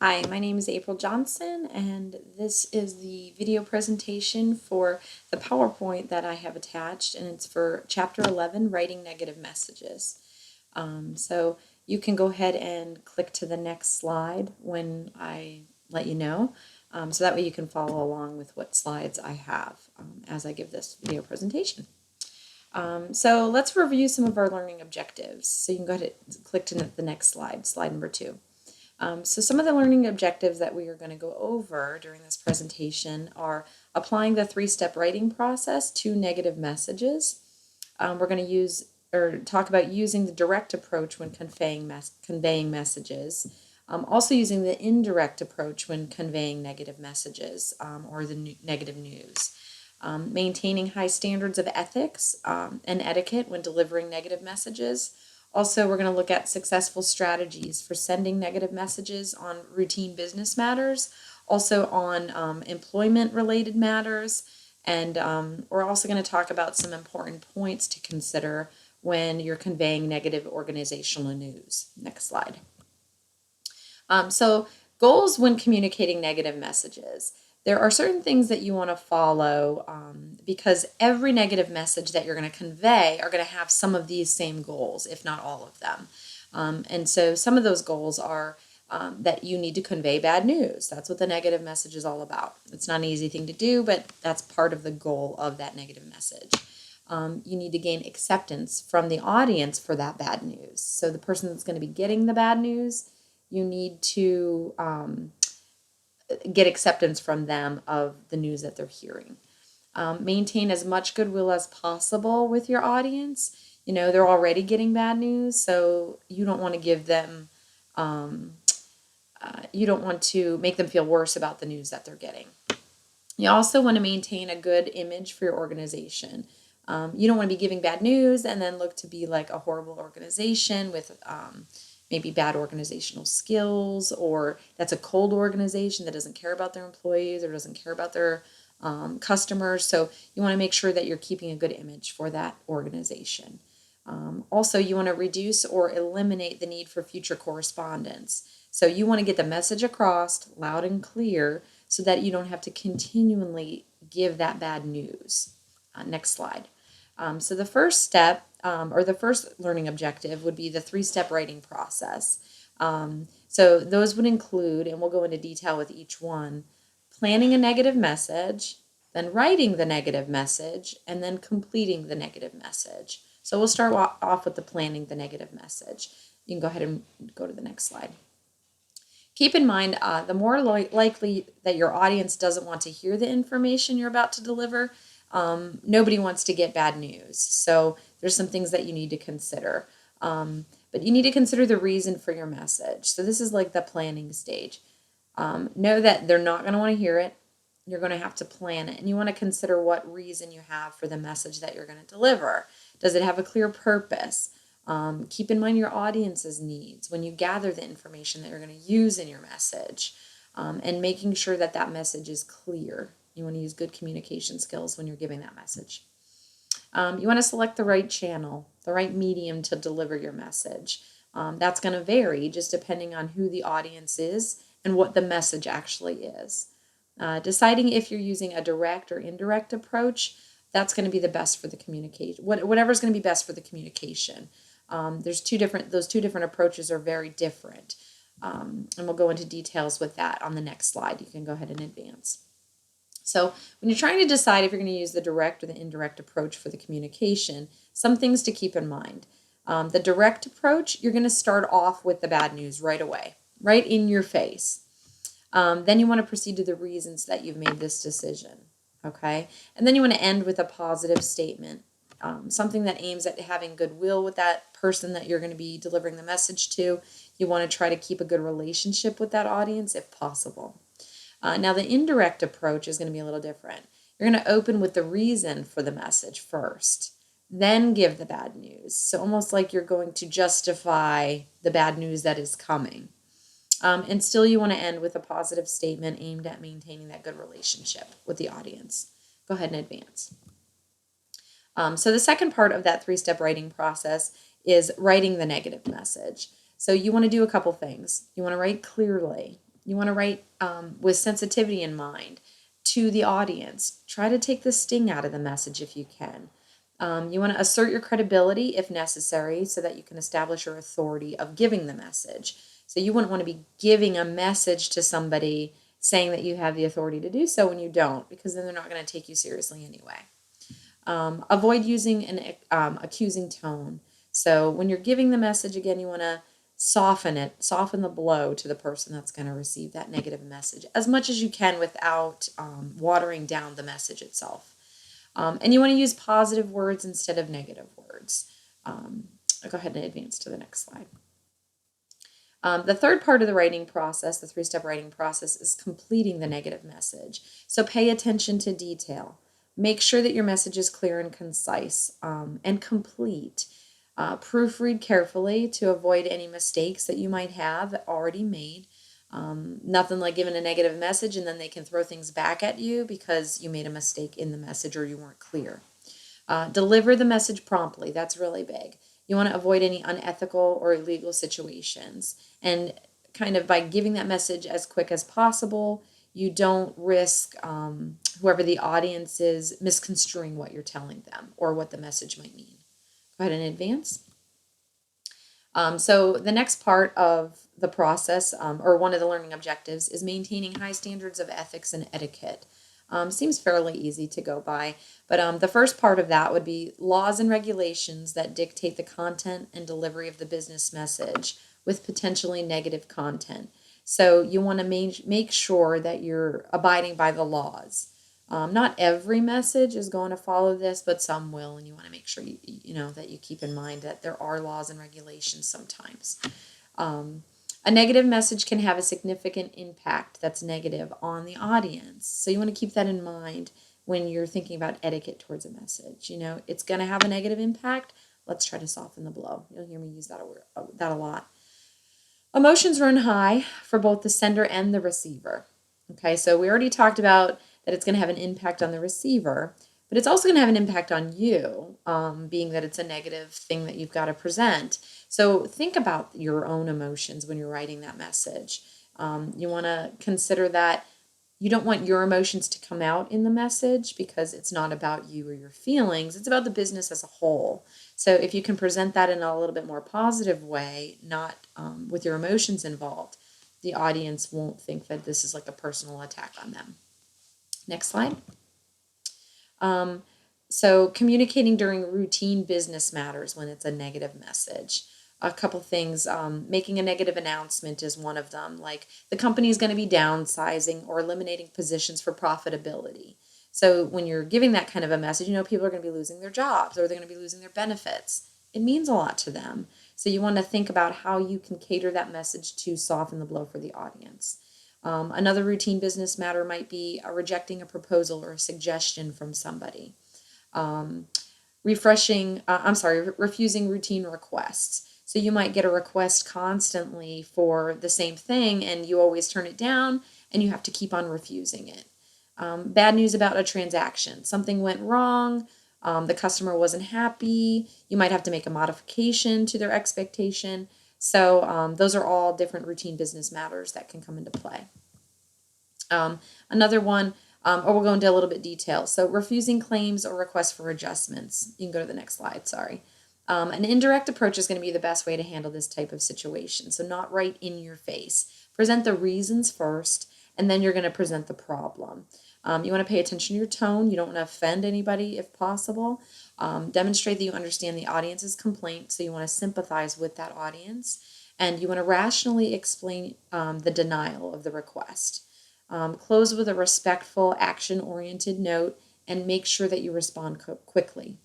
Hi, my name is April Johnson, and this is the video presentation for the PowerPoint that I have attached, and it's for Chapter 11, Writing Negative Messages. So you can go ahead and click to the next slide when I let you know, so that way you can follow along with what slides I have as I give this video presentation. So let's review some of our learning objectives. So you can go ahead and click to the next slide, slide number 2. So some of the learning objectives that we are going to go over during this presentation are applying the three-step writing process to negative messages. We're going to use or talk about using the direct approach when conveying messages. Also using the indirect approach when conveying negative messages or the negative news. Maintaining high standards of ethics and etiquette when delivering negative messages. Also, we're going to look at successful strategies for sending negative messages on routine business matters, also on employment-related matters, and we're also going to talk about some important points to consider when you're conveying negative organizational news. Next slide. So goals when communicating negative messages. There are certain things that you want to follow because every negative message that you're going to convey are going to have some of these same goals, if not all of them. And so some of those goals are that you need to convey bad news. That's what the negative message is all about. It's not an easy thing to do, but that's part of the goal of that negative message. You need to gain acceptance from the audience for that bad news. So the person that's going to be getting the bad news, you need to get acceptance from them of the news that they're hearing. Maintain as much goodwill as possible with your audience. You know, they're already getting bad news, so you don't want to give them, you don't want to make them feel worse about the news that they're getting. You also want to maintain a good image for your organization. You don't want to be giving bad news and then look to be like a horrible organization with maybe bad organizational skills, or that's a cold organization that doesn't care about their employees or doesn't care about their customers. So you want to make sure that you're keeping a good image for that organization. Also, you want to reduce or eliminate the need for future correspondence. So you want to get the message across loud and clear so that you don't have to continually give that bad news. Next slide. So the first step or the first learning objective would be the three-step writing process. So those would include, and we'll go into detail with each one, planning a negative message, then writing the negative message, and then completing the negative message. So we'll start off with the planning the negative message. You can go ahead and go to the next slide. Keep in mind, the more likely that your audience doesn't want to hear the information you're about to deliver, nobody wants to get bad news. So there's some things that you need to consider. But you need to consider the reason for your message. So this is like the planning stage. Know that they're not going to want to hear it. You're going to have to plan it. And you want to consider what reason you have for the message that you're going to deliver. Does it have a clear purpose? Keep in mind your audience's needs when you gather the information that you're going to use in your message, and making sure that that message is clear. You want to use good communication skills when you're giving that message. You want to select the right channel, the right medium to deliver your message. That's going to vary just depending on who the audience is and what the message actually is. Deciding if you're using a direct or indirect approach, that's going to be the best for the communication. Whatever's going to be best for the communication. Those two different approaches are very different. And we'll go into details with that on the next slide. You can go ahead and advance. So when you're trying to decide if you're going to use the direct or the indirect approach for the communication, some things to keep in mind. The direct approach, you're going to start off with the bad news right away, right in your face. Then you want to proceed to the reasons that you've made this decision, okay? And then you want to end with a positive statement, something that aims at having goodwill with that person that you're going to be delivering the message to. You want to try to keep a good relationship with that audience if possible. Now, the indirect approach is going to be a little different. You're going to open with the reason for the message first, then give the bad news. So almost like you're going to justify the bad news that is coming. And still you want to end with a positive statement aimed at maintaining that good relationship with the audience. Go ahead and advance. So the second part of that three-step writing process is writing the negative message. So you want to do a couple things. You want to write clearly. You want to write with sensitivity in mind to the audience. Try to take the sting out of the message if you can. You want to assert your credibility if necessary so that you can establish your authority of giving the message. So you wouldn't want to be giving a message to somebody saying that you have the authority to do so when you don't, because then they're not going to take you seriously anyway. Avoid using an accusing tone. So when you're giving the message, again, you want to soften the blow to the person that's going to receive that negative message as much as you can without watering down the message itself. And you want to use positive words instead of negative words. I'll go ahead and advance to the next slide. The third part of the writing process, the 3-step writing process, is completing the negative message. So pay attention to detail. Make sure that your message is clear and concise and complete. Proofread carefully to avoid any mistakes that you might have already made. Nothing like giving a negative message and then they can throw things back at you because you made a mistake in the message or you weren't clear. Deliver the message promptly. That's really big. You want to avoid any unethical or illegal situations. And kind of by giving that message as quick as possible, you don't risk whoever the audience is misconstruing what you're telling them or what the message might mean. Go ahead and advance. So the next part of the process, or one of the learning objectives, is maintaining high standards of ethics and etiquette. Seems fairly easy to go by, but the first part of that would be laws and regulations that dictate the content and delivery of the business message with potentially negative content. So you want to make sure that you're abiding by the laws. Not every message is going to follow this, but some will, and you want to make sure you know that you keep in mind that there are laws and regulations sometimes. A negative message can have a significant impact that's negative on the audience. So you want to keep that in mind when you're thinking about etiquette towards a message. You know, it's going to have a negative impact. Let's try to soften the blow. You'll hear me use that a lot. Emotions run high for both the sender and the receiver. Okay, so we already talked about that it's going to have an impact on the receiver, but it's also going to have an impact on you, being that it's a negative thing that you've got to present. So think about your own emotions when you're writing that message. You want to consider that you don't want your emotions to come out in the message because it's not about you or your feelings. It's about the business as a whole. So if you can present that in a little bit more positive way, not with your emotions involved, the audience won't think that this is like a personal attack on them. Next slide. So communicating during routine business matters when it's a negative message. A couple things, making a negative announcement is one of them, like the company is going to be downsizing or eliminating positions for profitability. So when you're giving that kind of a message, you know, people are going to be losing their jobs or they're going to be losing their benefits. It means a lot to them. So you want to think about how you can cater that message to soften the blow for the audience. Another routine business matter might be rejecting a proposal or a suggestion from somebody. Refusing routine requests. So you might get a request constantly for the same thing and you always turn it down and you have to keep on refusing it. Bad news about a transaction. Something went wrong. The customer wasn't happy. You might have to make a modification to their expectation. So those are all different routine business matters that can come into play. Another one, or we'll go into a little bit detail. So refusing claims or requests for adjustments. You can go to the next slide, sorry. An indirect approach is going to be the best way to handle this type of situation. So not right in your face. Present the reasons first, and then you're going to present the problem. You want to pay attention to your tone. You don't want to offend anybody if possible. Demonstrate that you understand the audience's complaint, so you want to sympathize with that audience. And you want to rationally explain the denial of the request. Close with a respectful, action-oriented note, and make sure that you respond quickly.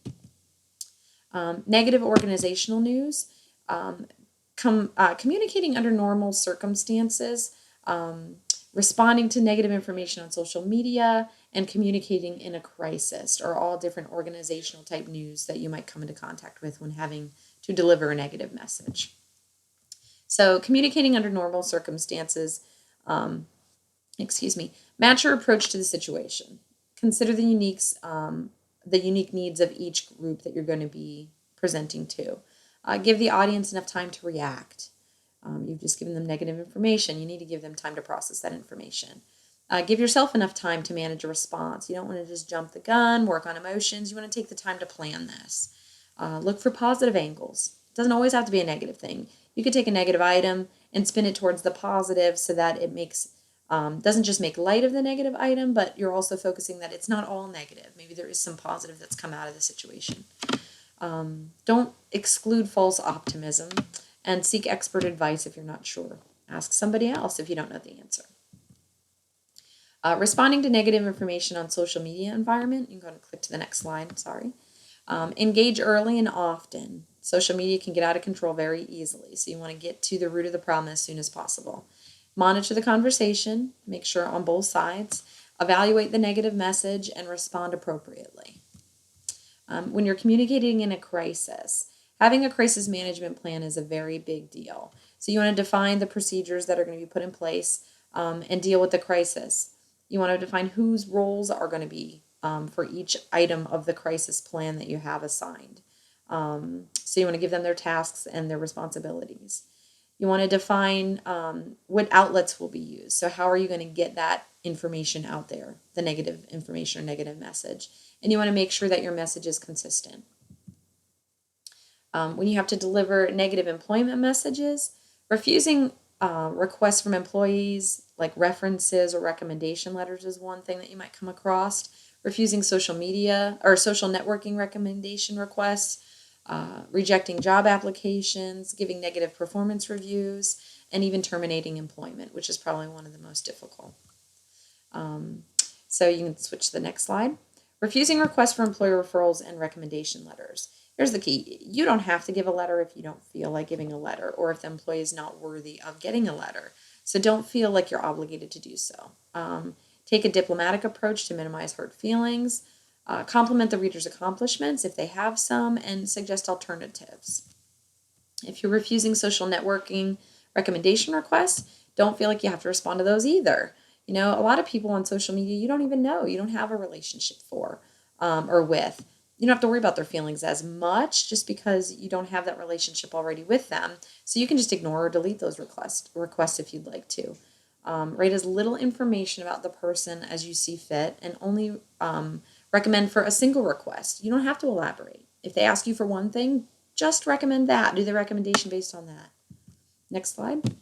Negative organizational news. Communicating under normal circumstances, responding to negative information on social media, and communicating in a crisis are all different organizational type news that you might come into contact with when having to deliver a negative message. So communicating under normal circumstances, match your approach to the situation. Consider the unique needs of each group that you're going to be presenting to. Give the audience enough time to react. You've You've just given them negative information. You need to give them time to process that information. Give yourself enough time to manage a response. You don't want to just jump the gun, work on emotions. You want to take the time to plan this. Look for positive angles. It doesn't always have to be a negative thing. You could take a negative item and spin it towards the positive so that it makes doesn't just make light of the negative item, but you're also focusing that it's not all negative. Maybe there is some positive that's come out of the situation. Don't exclude false optimism, and seek expert advice if you're not sure. Ask somebody else if you don't know the answer. Responding to negative information on social media environment. You can go and click to the next slide. Sorry. Engage early and often. Social media can get out of control very easily, so you want to get to the root of the problem as soon as possible. Monitor the conversation. Make sure on both sides. Evaluate the negative message and respond appropriately. When you're communicating in a crisis, having a crisis management plan is a very big deal. So you want to define the procedures that are going to be put in place and deal with the crisis. You want to define whose roles are going to be for each item of the crisis plan that you have assigned. So you want to give them their tasks and their responsibilities. You want to define what outlets will be used. So how are you going to get that information out there, the negative information or negative message? And you want to make sure that your message is consistent. When you have to deliver negative employment messages, refusing requests from employees like references or recommendation letters is one thing that you might come across. Refusing social media or social networking recommendation requests, rejecting job applications, giving negative performance reviews, and even terminating employment, which is probably one of the most difficult. So you can switch to the next slide. Refusing requests for employer referrals and recommendation letters. Here's the key. You don't have to give a letter if you don't feel like giving a letter or if the employee is not worthy of getting a letter. So don't feel like you're obligated to do so. Take a diplomatic approach to minimize hurt feelings. Compliment the reader's accomplishments if they have some, and suggest alternatives. If you're refusing social networking recommendation requests, don't feel like you have to respond to those either. You know, a lot of people on social media you don't even know, you don't have a relationship for or with. You don't have to worry about their feelings as much just because you don't have that relationship already with them. So you can just ignore or delete those requests if you'd like to. Write as little information about the person as you see fit, and only recommend for a single request. You don't have to elaborate. If they ask you for one thing, just recommend that. Do the recommendation based on that. Next slide.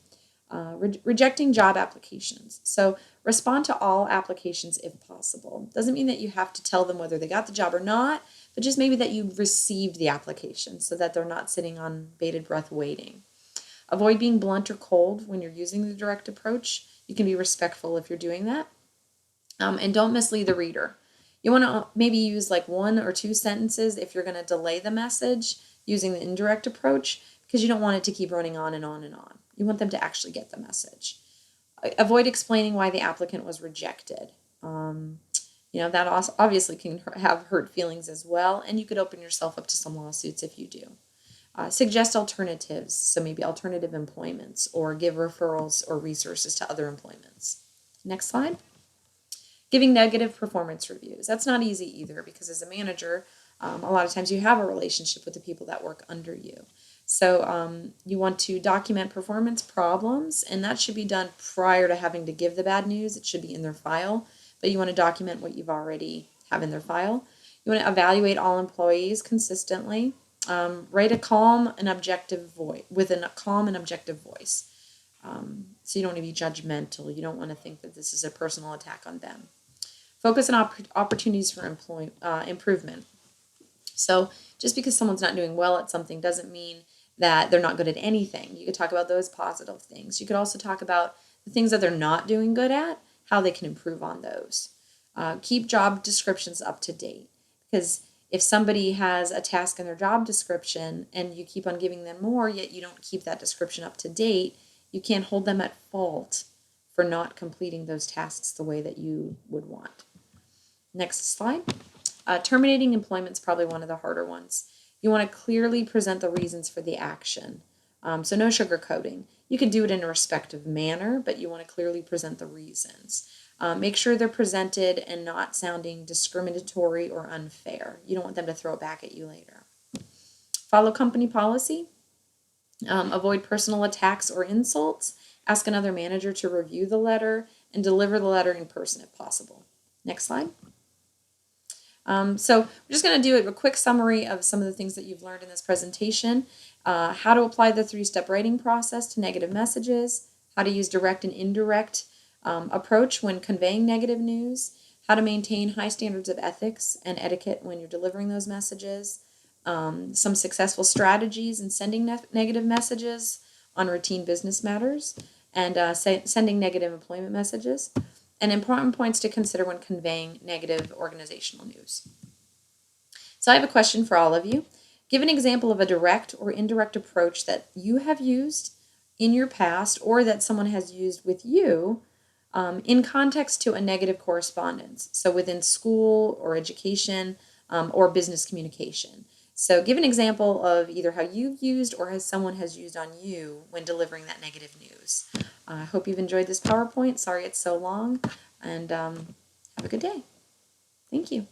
Rejecting job applications. So respond to all applications if possible. Doesn't mean that you have to tell them whether they got the job or not, but just maybe that you received the application so that they're not sitting on bated breath waiting. Avoid being blunt or cold when you're using the direct approach. You can be respectful if you're doing that. And don't mislead the reader. You want to maybe use like 1 or 2 sentences if you're going to delay the message using the indirect approach, because you don't want it to keep running on and on and on. You want them to actually get the message. Avoid explaining why the applicant was rejected. That also obviously can have hurt feelings as well, and you could open yourself up to some lawsuits if you do. Suggest alternatives, so maybe alternative employments, or give referrals or resources to other employments. Next slide. Giving negative performance reviews. That's not easy either, because as a manager, a lot of times you have a relationship with the people that work under you. So you want to document performance problems, and that should be done prior to having to give the bad news. It should be in their file, but you want to document what you've already have in their file. You want to evaluate all employees consistently. Write a calm and objective voice with a calm and objective voice. So you don't want to be judgmental. You don't want to think that this is a personal attack on them. Focus on opportunities for improvement. So just because someone's not doing well at something doesn't mean that they're not good at anything. You could talk about those positive things. You could also talk about the things that they're not doing good at, how they can improve on those. Keep job descriptions up to date, because if somebody has a task in their job description and you keep on giving them more, yet you don't keep that description up to date, you can't hold them at fault for not completing those tasks the way that you would want. Next slide. Terminating employment is probably one of the harder ones. You want to clearly present the reasons for the action. So no sugarcoating. You can do it in a respectful manner, but you want to clearly present the reasons. Make sure they're presented and not sounding discriminatory or unfair. You don't want them to throw it back at you later. Follow company policy. Avoid personal attacks or insults. Ask another manager to review the letter and deliver the letter in person if possible. Next slide. So we're just going to do a quick summary of some of the things that you've learned in this presentation. How to apply the 3-step writing process to negative messages, how to use direct and indirect approach when conveying negative news, how to maintain high standards of ethics and etiquette when you're delivering those messages, some successful strategies in sending negative messages on routine business matters, and sending negative employment messages, and important points to consider when conveying negative organizational news. So I have a question for all of you. Give an example of a direct or indirect approach that you have used in your past or that someone has used with you in context to a negative correspondence. So within school or education or business communication. So give an example of either how you've used or how someone has used on you when delivering that negative news. I hope you've enjoyed this PowerPoint. Sorry it's so long, and have a good day. Thank you.